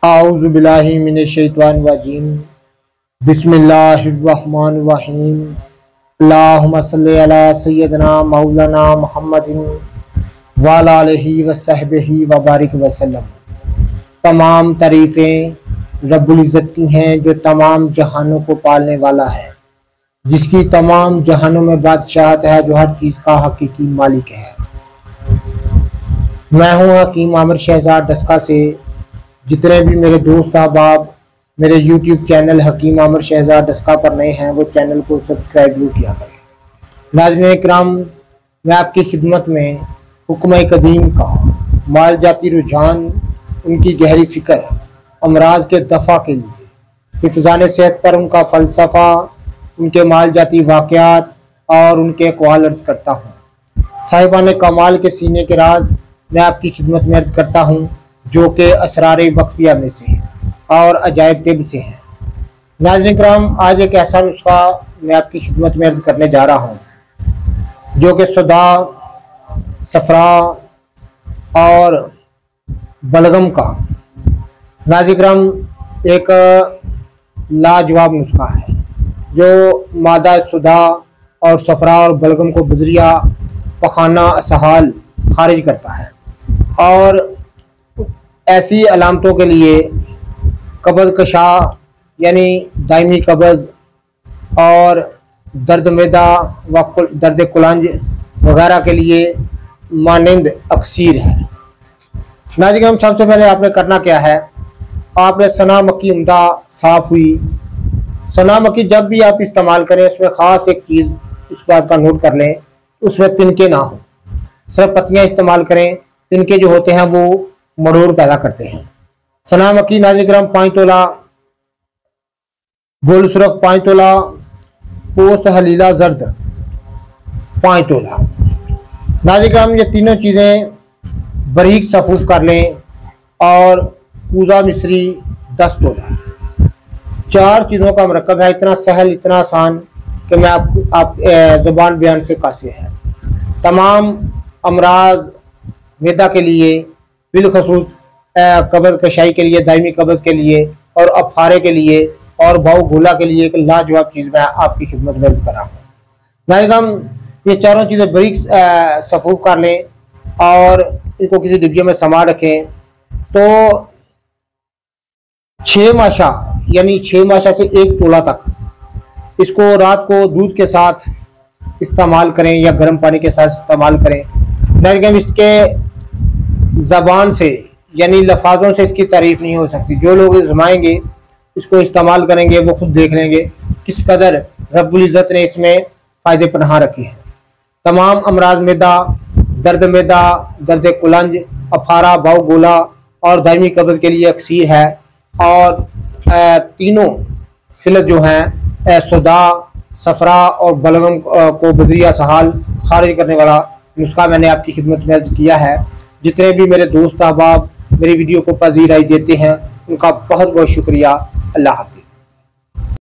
आऊज़ु बिल्लाहि मिनश शैतानिर रजीम। बिस्मिल्लाहिर्रहमानिर्रहीम। अल्लाहुम्मा सल्लि अला सय्यिदना मौलाना मुहम्मदिन व अला आलिहि व सहबिहि व बारिक वसल्लम। तमाम तारीफ़ें रब्बुल इज़्ज़त की हैं जो तमाम जहानों को पालने वाला है, जिसकी तमाम जहानों में बादशाहत है, जो हर चीज़ का हकीकी मालिक है। मैं हूँ हकीम आमिर शहजाद डस्का से। जितने भी मेरे दोस्त अहबाब मेरे YouTube चैनल हकीम आमिर शहजाद डस्का पर नए हैं, वो चैनल को सब्सक्राइब जरूर किया करें। नाज़रीन इकराम, मैं आपकी खिदमत में हुक्म कदीम का माल जाती रुझान, उनकी गहरी फ़िक्र, अमराज के दफ़ा के लिए, हिफ़्ज़ान सेहत पर उनका फ़लसफ़ा, उनके माल जाती वाक़यात और उनके अक़वाल अर्ज़ करता हूँ। साहिबान कमाल के सीने के राज मैं आपकी खिदमत में अर्ज़ करता हूँ, जो कि असरारे बख्फिया में से हैं और अजायब तिब से हैं। नाज़रीन किराम, आज एक ऐसा नुस्खा मैं आपकी खिदमत में अर्ज़ करने जा रहा हूँ, जो कि सदा, सफ़रा और बलगम का नाज़रीन किराम एक लाजवाब नुस्खा है, जो मादा सदा और सफ़रा और बलगम को बजरिया पखाना असहाल खारिज करता है और ऐसी अलामतों के लिए कब्ज़ कशा यानी दायमी कब्ज़ और दर्द मैदा व दर्द कुलंज वगैरह के लिए मानंद अक्सीर है। नाज़रीन, सबसे पहले आपने करना क्या है, आपने सना मक्की उम्दा साफ़ हुई सना मक्की जब भी आप इस्तेमाल करें, उसमें ख़ास एक चीज़ इस बात का नोट कर लें, उसमें तिनके ना हो, सिर्फ पत्तियाँ इस्तेमाल करें। तिनके जो होते हैं वो मड़ोर पैदा करते हैं। सना मक्की नाज़रीन किराम 5 तोला, गोल सुरख 5 तोला, पोस हलीला जर्द 5 तोला। नाज़रीन किराम, ये तीनों चीज़ें बारीक सफूफ कर लें और पूजा मिश्री 10 तोला। 4 चीज़ों का मरकब है, इतना सहल, इतना आसान कि मैं आप ज़ुबान बयान से कासिर है। तमाम अमराज मैदा के लिए, बिलखसूस कब्ज़ कशाई के लिए, दायमी कब्ज़ के लिए और अफारे के लिए और भाव घोला के लिए एक लाजवाब चीज़ मैं आपकी खिदमत में अर्ज़ कर रहा हूँ। नाज़रीन हम ये चारों चीज़ें बारीक सफूफ कर लें और इनको किसी डिब्बे में संभाल रखें। तो 6 माशा यानी 6 माशा से 1 तोला तक इसको रात को दूध के साथ इस्तेमाल करें या गर्म पानी के साथ इस्तेमाल करें। नाज़रीन, इसके ज़बान से यानी लफाजों से इसकी तारीफ़ नहीं हो सकती। जो लोग आजमाएंगे, इसको इस्तेमाल करेंगे, वो खुद देख लेंगे किस कदर रब्बुल इज़्ज़त ने इसमें फ़ायदे पनाह रखे हैं। तमाम अमराज मैदा, दर्द कुलंज, अफारा, बाव गोला और दायमी कब्ज़ के लिए अक्सीर है और तीनों खिलत जो हैं सदा, सफ़रा और बलगम को बजरिया सहाल खारिज करने वाला नुस्खा मैंने आपकी खिदमत में अर्ज़ किया है। जितने भी मेरे दोस्त अहबाब मेरी वीडियो को पज़ीराई देते हैं, उनका बहुत बहुत शुक्रिया। अल्लाह हाफ़िज़।